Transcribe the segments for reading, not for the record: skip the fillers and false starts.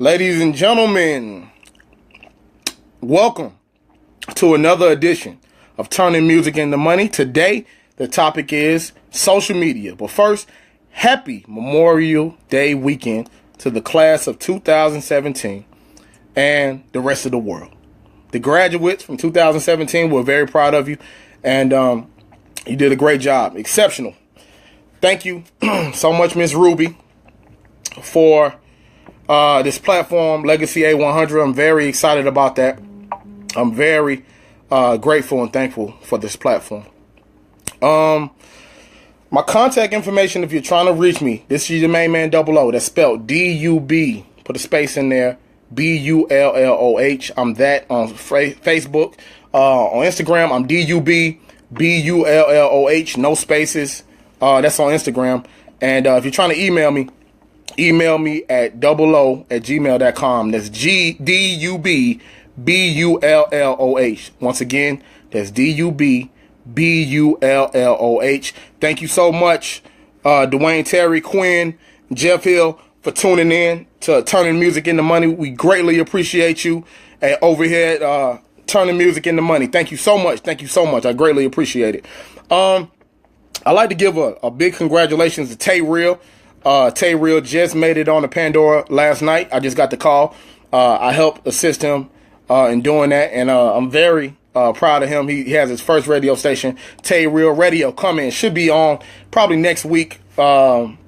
Ladies and gentlemen, welcome to another edition of Turning Music into Money. Today, the topic is social media. But first, happy Memorial Day weekend to the class of 2017 and the rest of the world. The graduates from 2017, we're very proud of you, and you did a great job. Exceptional. Thank you so much, Miss Ruby, for this platform, Legacy A100. I'm very excited about that. I'm very grateful and thankful for this platform. My contact information, if you're trying to reach me, this is your main man, BullOh. That's spelled D-U-B. Put a space in there. B-U-L-L-O-H. I'm that on Facebook. On Instagram, I'm D-U-B. B-U-L-L-O-H. No spaces. That's on Instagram. And if you're trying to email me at BullOh@gmail.com. That's D-U-B-B-U-L-L-O-H. Once again, that's D-U-B-B-U-L-L-O-H. Thank you so much, Dwayne, Terry, Quinn, Jeff Hill, for tuning in to Turning Music into Money. We greatly appreciate you over here at Turning Music into Money. Thank you so much. Thank you so much. I greatly appreciate it. I'd like to give a big congratulations to Tay Real. Tay Real just made it on the Pandora last night. I just got the call. I helped assist him in doing that, and I'm very proud of him. He has his first radio station, Tay Real Radio, coming. Should be on probably next week. Not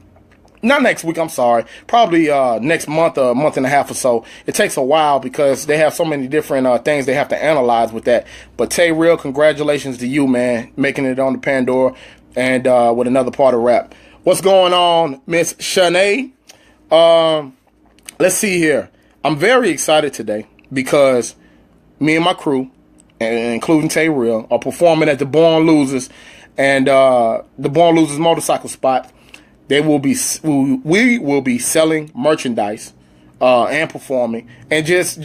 next week, I'm sorry. Probably next month, a month and a half or so. It takes a while because they have so many different things they have to analyze with that. But Tay Real, congratulations to you, man, making it on the Pandora and with another part of rap. What's going on, Miss Shanae? Let's see here. I'm very excited today because me and my crew, including Tay Real, are performing at the Born Losers and the Born Losers motorcycle spot. We will be selling merchandise and performing and just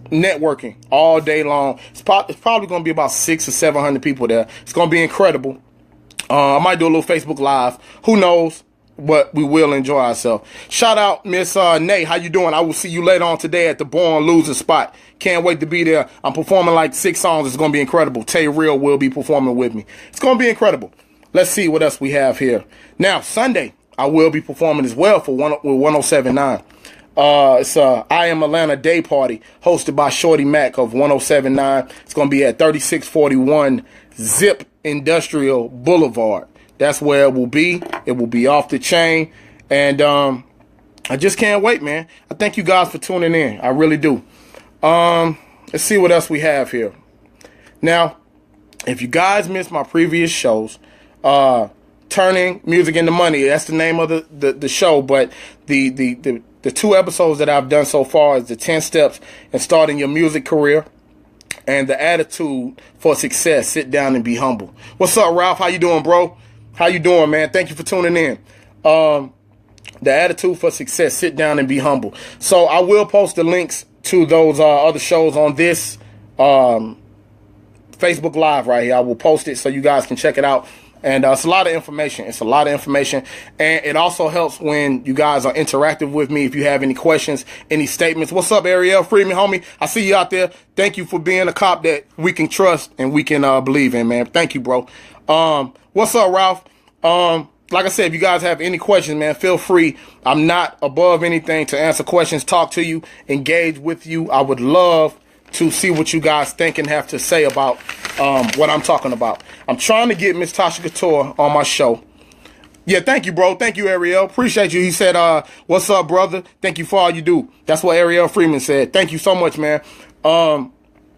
networking all day long. It's probably going to be about 600 or 700 people there. It's going to be incredible. I might do a little Facebook Live. Who knows? But we will enjoy ourselves. Shout out, Miss Nay. How you doing? I will see you later on today at the Born Loser spot. Can't wait to be there. I'm performing like 6 songs. It's going to be incredible. Tay Real will be performing with me. It's going to be incredible. Let's see what else we have here. Now, Sunday, I will be performing as well with 1079. It's a I Am Atlanta Day Party hosted by Shorty Mac of 1079. It's going to be at 3641 Zip Industrial Boulevard. That's where it will be. It will be off the chain. And I just can't wait, man. I thank you guys for tuning in. I really do. Let's see what else we have here. Now, if you guys missed my previous shows, Turning Music into Money, that's the name of the show. But the 2 episodes that I've done so far is the 10 steps in starting your music career and the attitude for success. Sit down and be humble. What's up, Ralph? How you doing, bro? How you doing, man? Thank you for tuning in. The attitude for success. Sit down and be humble. So I will post the links to those other shows on this Facebook Live right here. I will post it so you guys can check it out. And it's a lot of information. It's a lot of information. And it also helps when you guys are interactive with me. If you have any questions, any statements. What's up, Ariel Freeman, homie? I see you out there. Thank you for being a cop that we can trust and we can believe in, man. Thank you, bro. What's up, Ralph? Like I said, if you guys have any questions, man, feel free. I'm not above anything to answer questions, talk to you, engage with you. I would love to see what you guys think and have to say about what I'm talking about. I'm trying to get Miss Tasha Couture on my show. Yeah, thank you, bro. Thank you, Ariel. Appreciate you. He said, what's up, brother? Thank you for all you do. That's what Ariel Freeman said. Thank you so much, man.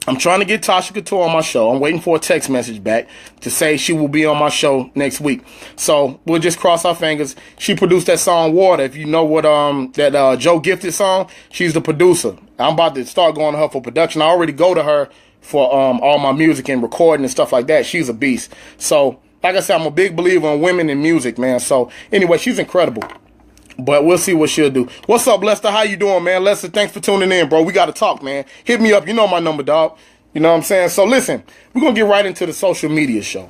I'm trying to get Tasha Couture on my show. I'm waiting for a text message back to say she will be on my show next week. So we'll just cross our fingers. She produced that song Water. If you know what that Joe Gifted song, she's the producer. I'm about to start going to her for production. I already go to her for all my music and recording and stuff like that. She's a beast. So like I said, I'm a big believer in women in music, man. So anyway, she's incredible. But we'll see what she'll do. What's up, Lester? How you doing, man? Lester, thanks for tuning in, bro. We got to talk, man. Hit me up. You know my number, dog. You know what I'm saying? So listen, we're going to get right into the social media show.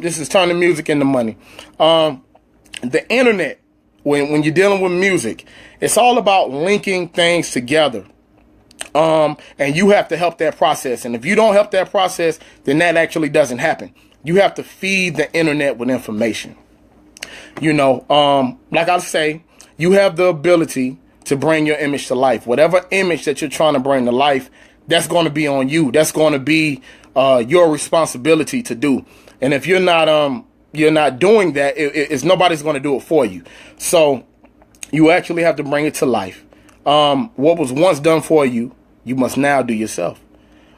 This is Turning Music into Money. The internet when you're dealing with music, it's all about linking things together. And you have to help that process. And if you don't help that process, then that actually doesn't happen. You have to feed the internet with information. You know, like I say, you have the ability to bring your image to life. Whatever image that you're trying to bring to life, that's going to be on you. That's going to be your responsibility to do. And if you're not doing that, it's nobody's going to do it for you. So you actually have to bring it to life. What was once done for you, you must now do yourself.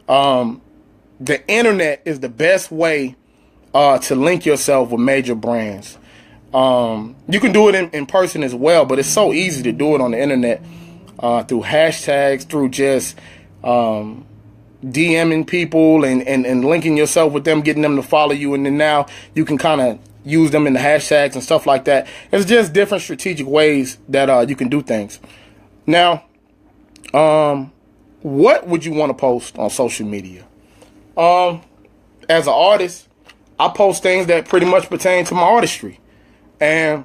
The internet is the best way to link yourself with major brands. You can do it in person as well, but it's so easy to do it on the internet through hashtags, through just DMing people and linking yourself with them, getting them to follow you, and then now you can kind of use them in the hashtags and stuff like that. It's just different strategic ways that you can do things. Now, what would you want to post on social media? As an artist, I post things that pretty much pertain to my artistry. And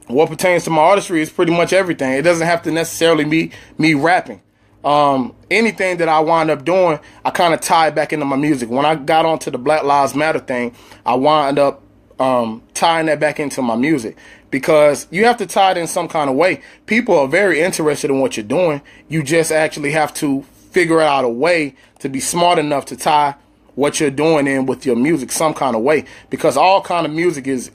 what pertains to my artistry is pretty much everything. It doesn't have to necessarily be me rapping. Anything that I wind up doing, I kind of tie back into my music. When I got onto the Black Lives Matter thing, I wound up tying that back into my music, because you have to tie it in some kind of way. People are very interested in what you're doing. You just actually have to figure out a way to be smart enough to tie what you're doing in with your music some kind of way, because all kind of music is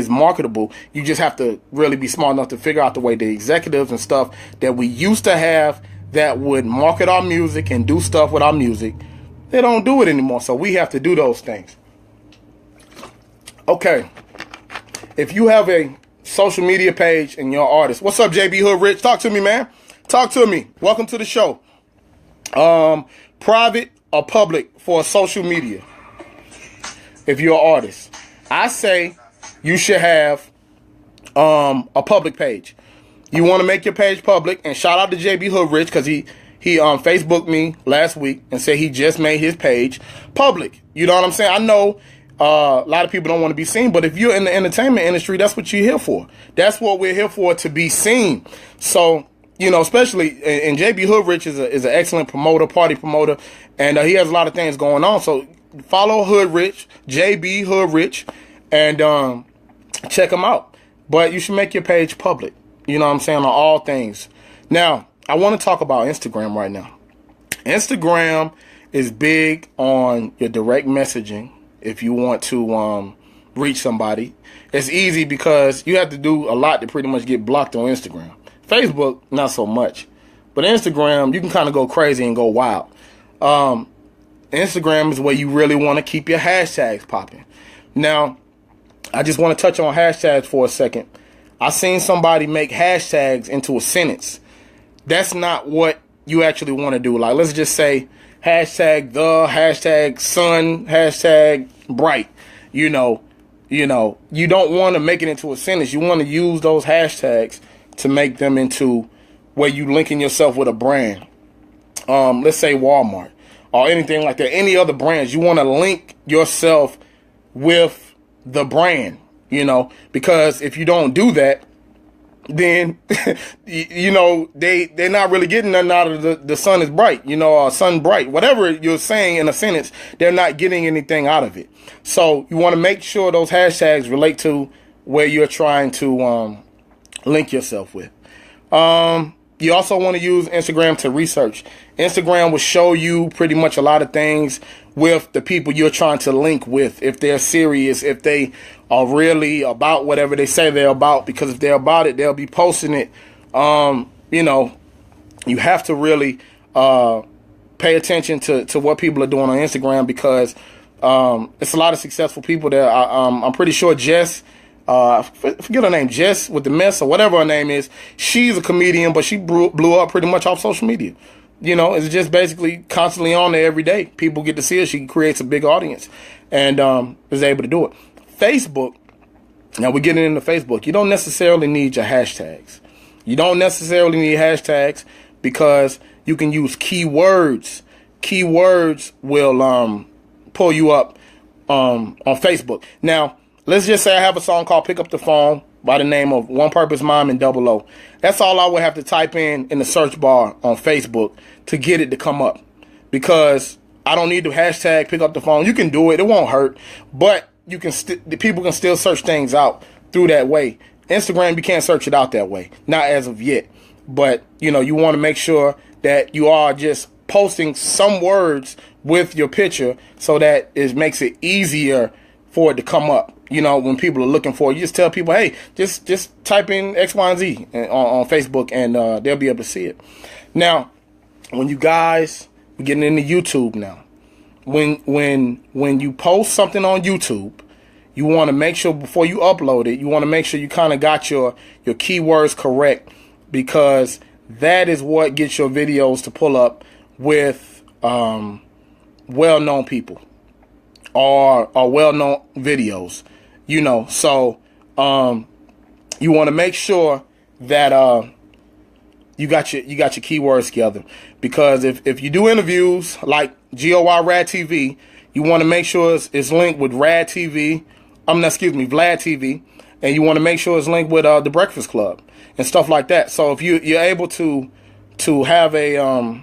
marketable. You just have to really be smart enough to figure out the way the executives and stuff that we used to have that would market our music and do stuff with our music, they don't do it anymore. So we have to do those things. Okay. If you have a social media page and you're an artist, what's up, JB Hood Rich? Talk to me, man. Talk to me. Welcome to the show. Private or public for social media? If you're an artist, I say you should have a public page. You want to make your page public, and shout out to JB Hood Rich, because he Facebooked me last week and said he just made his page public. You know what I'm saying? I know a lot of people don't want to be seen, but if you're in the entertainment industry, that's what you're here for. That's what we're here for, to be seen. So, you know, especially, and JB Hood Rich is an excellent promoter, party promoter, and he has a lot of things going on. So follow Hood Rich, JB Hood Rich, and check him out. But you should make your page public, you know what I'm saying, on all things. Now, I want to talk about Instagram right now. Instagram is big on your direct messaging. If you want to reach somebody, it's easy because you have to do a lot to pretty much get blocked on Instagram. Facebook, not so much. But Instagram, you can kind of go crazy and go wild. Instagram is where you really want to keep your hashtags popping. Now, I just want to touch on hashtags for a second. I seen somebody make hashtags into a sentence. That's not what you actually want to do. Like, let's just say hashtag the, hashtag sun, hashtag bright. You don't want to make it into a sentence. You want to use those hashtags to make them into where you linking yourself with a brand. Let's say Walmart or anything like that. Any other brands, you want to link yourself with the brand, because if you don't do that, then, they're not really getting nothing out of the sun is bright, or sun bright. Whatever you're saying in a sentence, they're not getting anything out of it. So you want to make sure those hashtags relate to where you're trying to link yourself with. You also want to use Instagram to research. Instagram will show you pretty much a lot of things with the people you're trying to link with. If they're serious, if they are really about whatever they say they're about, because if they're about it, they'll be posting it. You have to really pay attention to what people are doing on Instagram, because it's a lot of successful people there. I'm pretty sure Jess, I forget her name, Jess with the mess or whatever her name is. She's a comedian, but she blew up pretty much off social media. It's just basically constantly on there every day. People get to see her. She creates a big audience and is able to do it. Facebook, now we're getting into Facebook. You don't necessarily need your hashtags. You don't necessarily need hashtags because you can use keywords. Keywords will pull you up on Facebook. Now, let's just say I have a song called Pick Up the Phone by the name of One Purpose Mom and BullOh. That's all I would have to type in the search bar on Facebook to get it to come up, because I don't need to hashtag pick up the phone. You can do it. It won't hurt, but you can the people can still search things out through that way. Instagram, you can't search it out that way. Not as of yet. But, you know, you want to make sure that you are just posting some words with your picture so that it makes it easier for it to come up. You know, when people are looking for it, you just tell people, hey, just type in X, Y, and Z on Facebook, and they'll be able to see it. Now, when you guys, we're getting into YouTube now. When you post something on YouTube, you want to make sure before you upload it, you want to make sure you kind of got your keywords correct, because that is what gets your videos to pull up with well-known people or well-known videos, you know. So you want to make sure that you got your keywords together, because if you do interviews like GOY Rad TV, you want to make sure it's linked with Rad TV. Vlad TV, and you want to make sure it's linked with The Breakfast Club and stuff like that. So if you're able to have your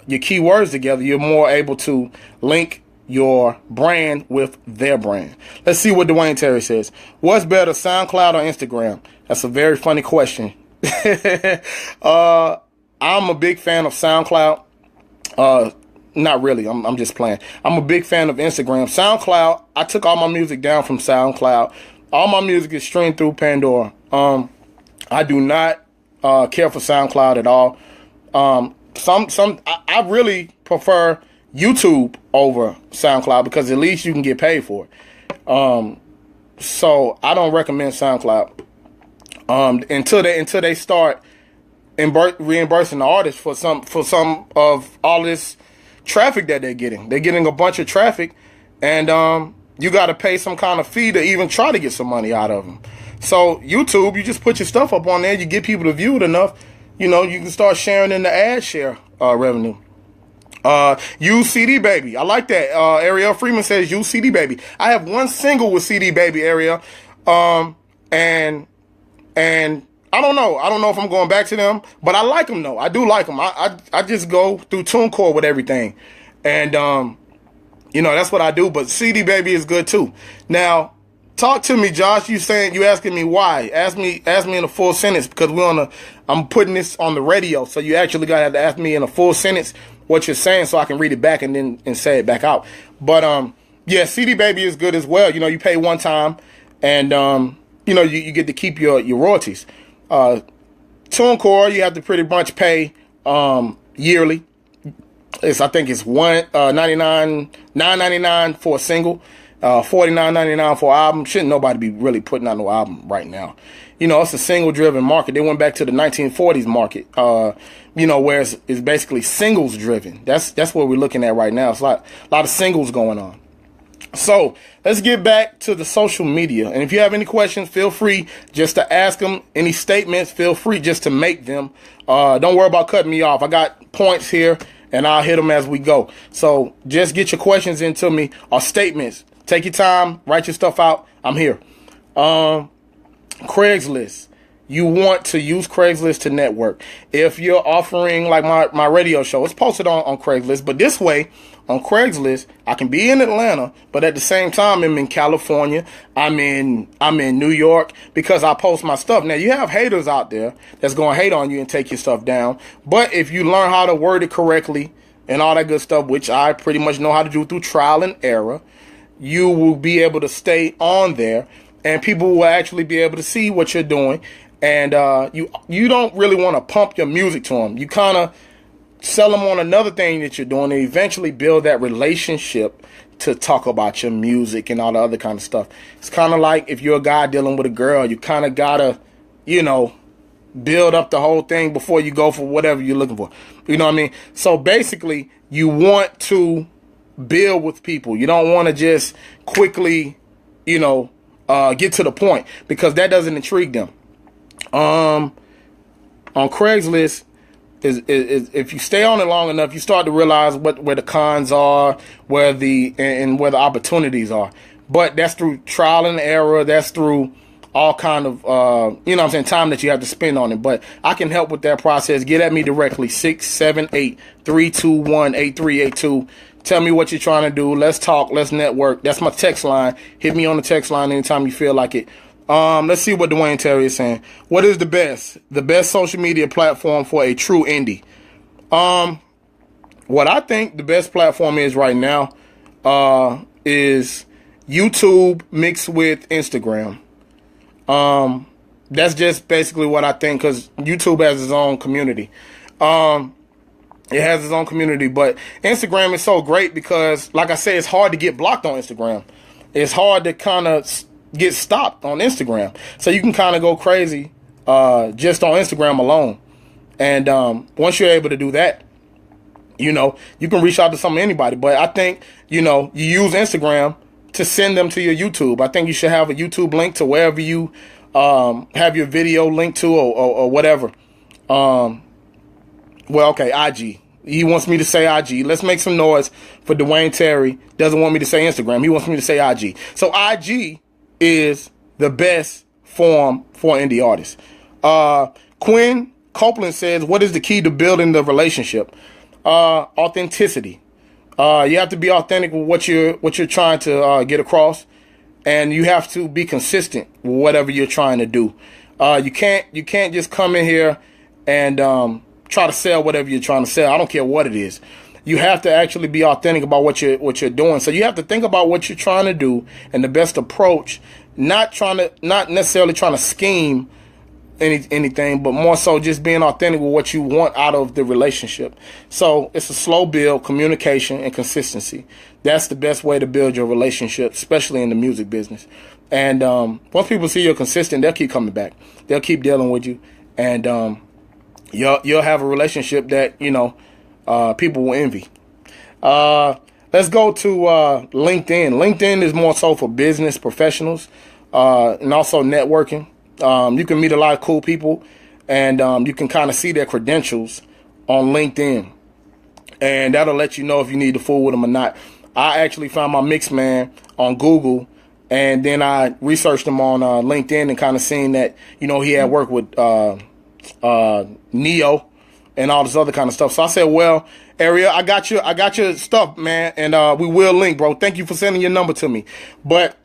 keywords together, you're more able to link your brand with their brand. Let's see what Dwayne Terry says. What's better, SoundCloud or Instagram? That's a very funny question. I'm a big fan of SoundCloud. Not really. I'm just playing. I'm a big fan of Instagram. SoundCloud, I took all my music down from SoundCloud. All my music is streamed through Pandora. I do not care for SoundCloud at all. I really prefer YouTube over SoundCloud, because at least you can get paid for it. So I don't recommend SoundCloud until they start reimbursing the artists for some of all this traffic that they're getting. They're getting a bunch of traffic, and you got to pay some kind of fee to even try to get some money out of them. So YouTube, you just put your stuff up on there, you get people to view it enough, you know, you can start sharing in the ad share revenue. Use CD Baby. I like that. Ariel Freeman says use CD Baby. I have one single with CD Baby, Ariel, and I don't know. I don't know if I'm going back to them, but I like them though. I do like them. I just go through TuneCore with everything, and you know, that's what I do. But CD Baby is good too. Now, talk to me, Josh. You asking me why? Ask me in a full sentence, because I'm putting this on the radio, so you actually gotta have to ask me in a full sentence what you're saying, so I can read it back and say it back out. But yeah, CD Baby is good as well. You know, you pay one time, and you know, you get to keep your royalties. TuneCore, you have to pretty much pay yearly. I think it's $9.99 for a single, $49.99 for an album. Shouldn't nobody be really putting out no album right now. You know, it's a single driven market. They went back to the 1940s market, you know, where it's basically singles driven. That's what we're looking at right now. It's a lot of singles going on. So let's get back to the social media. And if you have any questions, feel free just to ask them. Any statements, feel free just to make them. Don't worry about cutting me off. I got points here, and I'll hit them as we go. So just get your questions into me, or statements. Take your time, write your stuff out. I'm here. Craigslist. You want to use Craigslist to network. If you're offering, like my radio show, it's posted on Craigslist, but this way, on Craigslist, I can be in Atlanta, but at the same time, I'm in California, I'm in New York, because I post my stuff. Now, you have haters out there that's going to hate on you and take your stuff down, but if you learn how to word it correctly and all that good stuff, which I pretty much know how to do through trial and error, you will be able to stay on there, and people will actually be able to see what you're doing. And you don't really want to pump your music to them. You kind of sell them on another thing that you're doing, and eventually build that relationship to talk about your music and all the other kind of stuff. It's kind of like if you're a guy dealing with a girl, you kind of gotta, you know, build up the whole thing before you go for whatever you're looking for. You know what I mean? So basically, you want to build with people. You don't want to just quickly, you know, get to the point, because that doesn't intrigue them. On Craigslist, is if you stay on it long enough, you start to realize where the cons are, where the opportunities are. But that's through trial and error. That's through all kind of, you know what I'm saying, time that you have to spend on it. But I can help with that process. Get at me directly, 678-321-8382. Tell me what you're trying to do. Let's talk. Let's network. That's my text line. Hit me on the text line anytime you feel like it. Let's see what Dwayne Terry is saying. What is the best social media platform for a true indie? What I think the best platform is right now is YouTube mixed with Instagram. That's just basically what I think, because YouTube has its own community. It has its own community, but Instagram is so great because, like I said, it's hard to get blocked on Instagram. It's hard to kind of get stopped on Instagram. So you can kind of go crazy just on Instagram alone. And once you're able to do that, you know, you can reach out to anybody. But I think, you know, you use Instagram to send them to your YouTube. I think you should have a YouTube link to wherever you have your video linked to, or whatever. Well, okay, IG. He wants me to say IG. Let's make some noise for Dwayne Terry. Doesn't want me to say Instagram. He wants me to say IG. So IG is the best form for indie artists. Quinn Copeland says, what is the key to building the relationship? Authenticity. You have to be authentic with what you're trying to get across, and you have to be consistent with whatever you're trying to do. You can't just come in here and try to sell whatever you're trying to sell. I don't care what it is. You have to actually be authentic about what you're doing. So you have to think about what you're trying to do and the best approach. Not necessarily trying to scheme anything, but more so just being authentic with what you want out of the relationship. So it's a slow build, communication, and consistency. That's the best way to build your relationship, especially in the music business. And once people see you're consistent, they'll keep coming back. They'll keep dealing with you, and you'll have a relationship that, you know, people will envy. Let's go to LinkedIn. LinkedIn is more so for business professionals and also networking. You can meet a lot of cool people, and you can kind of see their credentials on LinkedIn, and that'll let you know if you need to fool with them or not. I actually found my mix man on Google, and then I researched him on LinkedIn and kind of seen that, you know, he had worked with Neo and all this other kind of stuff. So I said, well, Ariel, I got your stuff, man, and we will link, bro. Thank you for sending your number to me. But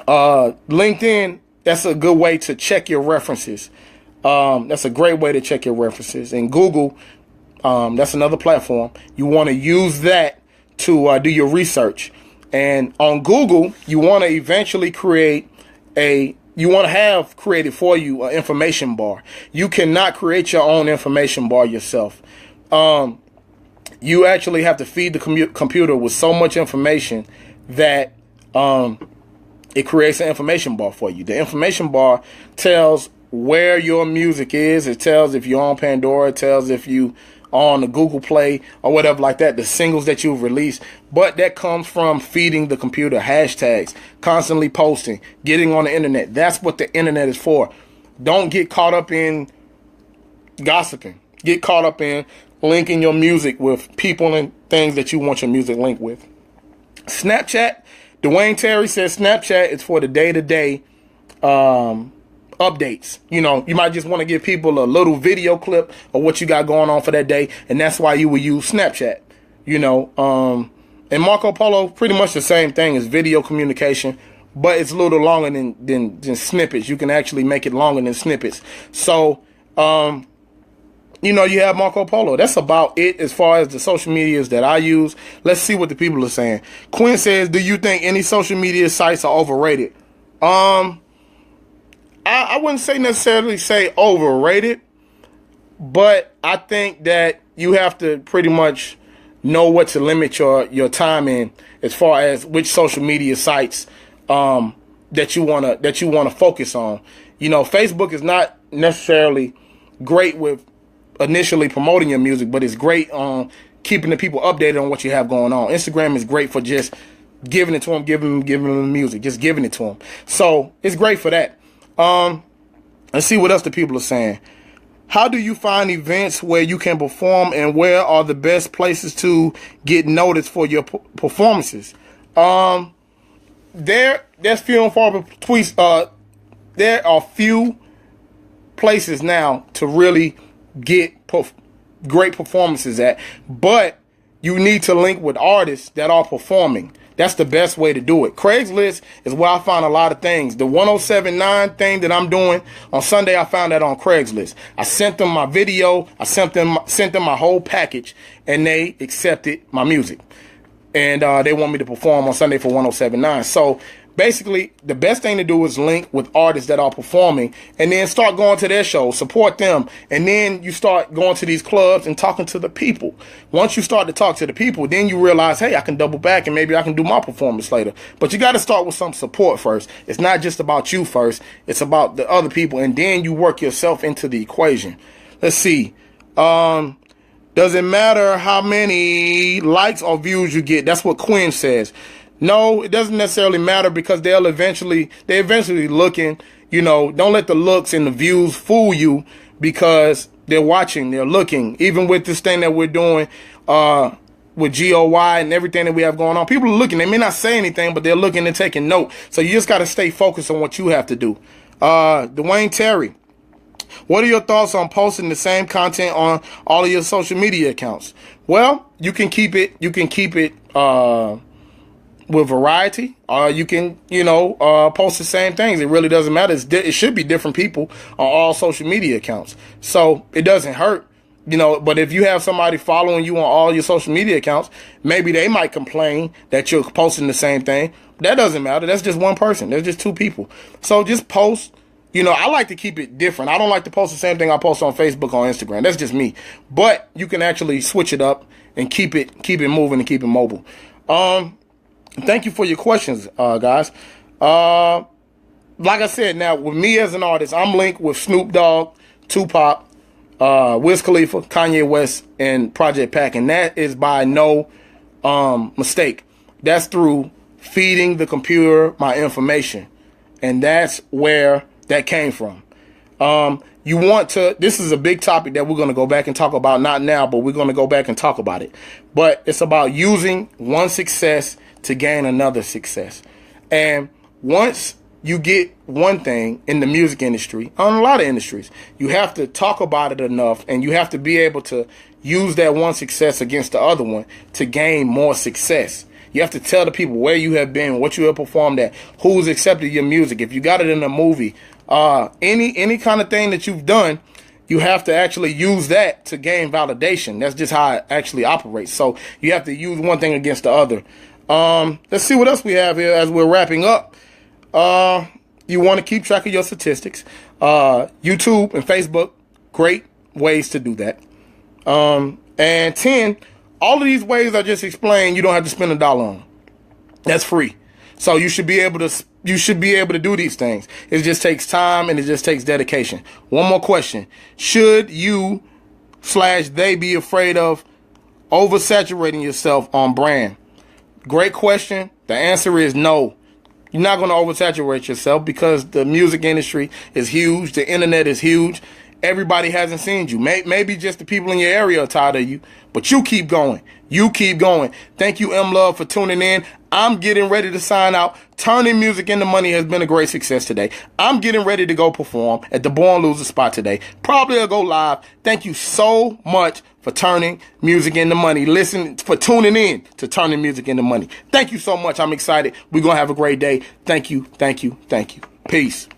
LinkedIn, that's a good way to check your references. That's a great way to check your references. And Google, that's another platform. You want to use that to do your research. And on Google, you want to eventually have created for you an information bar. You cannot create your own information bar yourself. You actually have to feed the computer with so much information that it creates an information bar for you. The information bar tells where your music is. It tells if you're on Pandora. It tells if you on the Google Play or whatever like that, the singles that you've released. But that comes from feeding the computer hashtags, constantly posting, getting on the internet. That's what the internet is for. Don't get caught up in gossiping. Get caught up in linking your music with people and things that you want your music linked with. Snapchat. Dwayne Terry says Snapchat is for the day-to-day updates. You know, you might just want to give people a little video clip of what you got going on for that day, and that's why you would use Snapchat. You know, and Marco Polo, pretty much the same thing as video communication, but it's a little longer than snippets. You can actually make it longer than snippets. So, you know, you have Marco Polo. That's about it as far as the social medias that I use. Let's see what the people are saying. Quinn says, do you think any social media sites are overrated? I wouldn't necessarily say overrated, but I think that you have to pretty much know what to limit your time in as far as which social media sites that you wanna focus on. You know, Facebook is not necessarily great with initially promoting your music, but it's great on keeping the people updated on what you have going on. Instagram is great for just giving it to them, giving them the music, just giving it to them. So it's great for that. Let's see what else the people are saying. How do you find events where you can perform, and where are the best places to get noticed for your performances? There's few and far there are few places now to really get great performances at, but you need to link with artists that are performing. That's the best way to do it. Craigslist is where I find a lot of things. The 1079 thing that I'm doing on Sunday, I found that on Craigslist. I sent them my video. I sent them my whole package, and they accepted my music. And they want me to perform on Sunday for 1079. So basically, the best thing to do is link with artists that are performing and then start going to their shows, support them. And then you start going to these clubs and talking to the people. Once you start to talk to the people, then you realize, hey, I can double back and maybe I can do my performance later. But you got to start with some support first. It's not just about you first. It's about the other people. And then you work yourself into the equation. Let's see. Does it matter how many likes or views you get? That's what Quinn says. No, it doesn't necessarily matter because they're eventually looking. You know, don't let the looks and the views fool you because they're watching, they're looking. Even with this thing that we're doing with GOY and everything that we have going on, people are looking. They may not say anything, but they're looking and taking note. So you just got to stay focused on what you have to do. Dwayne Terry, what are your thoughts on posting the same content on all of your social media accounts? Well, you can keep it. With variety, you can, post the same things. It really doesn't matter. It should be different people on all social media accounts. So it doesn't hurt, but if you have somebody following you on all your social media accounts, maybe they might complain that you're posting the same thing. That doesn't matter. That's just one person. There's just two people. So just post. I like to keep it different. I don't like to post the same thing I post on Facebook or Instagram. That's just me. But you can actually switch it up and keep it moving and keep it mobile. Thank you for your questions, guys. Like I said, now with me as an artist, I'm linked with Snoop Dogg, Tupac, Wiz Khalifa, Kanye West, and Project Pac, and that is by no mistake. That's through feeding the computer my information, and that's where that came from. This is a big topic that we're going to go back and talk about, not now, but we're going to go back and talk about it. But it's about using one success to gain another success. And once you get one thing in the music industry, on a lot of industries, you have to talk about it enough, and you have to be able to use that one success against the other one to gain more success. You have to tell the people where you have been, what you have performed at, who's accepted your music. If you got it in a movie, any kind of thing that you've done, you have to actually use that to gain validation. That's just how it actually operates. So you have to use one thing against the other. Let's see what else we have here as we're wrapping up. You want to keep track of your statistics. YouTube and Facebook, great ways to do that. And 10, all of these ways I just explained, you don't have to spend $1 on. That's free. So you should be able to do these things. It just takes time and it just takes dedication. One more question. Should you/they be afraid of oversaturating yourself on brand? Great question. The answer is no. You're not going to oversaturate yourself because the music industry is huge. The internet is huge. Everybody hasn't seen you. Maybe just the people in your area are tired of you, but you keep going. You keep going. Thank you, M Love, for tuning in. I'm getting ready to sign out. Turning music into money has been a great success today. I'm getting ready to go perform at the Born Loser spot today. Probably I'll go live. Thank you so much for turning music into money. Listen, for tuning in to Turning Music into Money. Thank you so much. I'm excited. We're going to have a great day. Thank you. Thank you. Thank you. Peace.